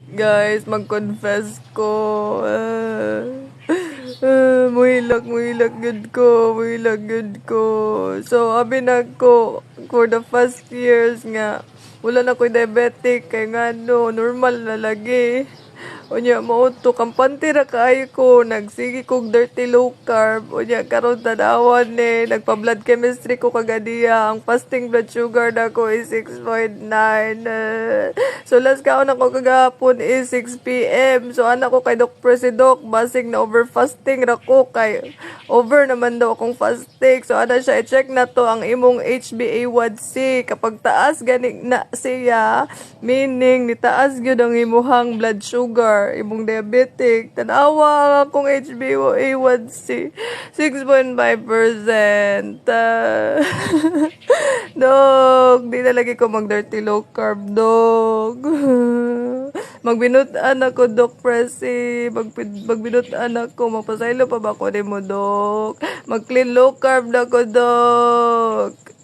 Guys, mag-confess ko. Muhilak gud ko. So, abi na ko, for the first years nga, wala na ko'y diabetic, kay nga no, normal na lagi. Unya, mauto, kampante ra kaayo ko, nagsigi kog dirty low carb. Unya, karon tanawan ni, nagpa-blood chemistry ko kagadiya. Ang fasting blood sugar na ko is 6.9. So, last kaon ako kagahapon is 6 p.m. So, anak ko kay Doc Presidok, basig na over fasting ra ko kay over naman daw akong fasting. So, ana siya, i-check na to ang imong HbA1c. Kapag taas gani na siya, meaning ni taas gyud ang imuhang blood sugar, imong diabetic. Tanawa akong HbA1c 6.5%. Dog, di na lagi ko mag-dirty low carb, dog. Magbinutan ako, Doc Presi. Magbinutan ako. Magpasaylo pa ba ko mo, Dok? Mag-clean low carb na ko, Dok.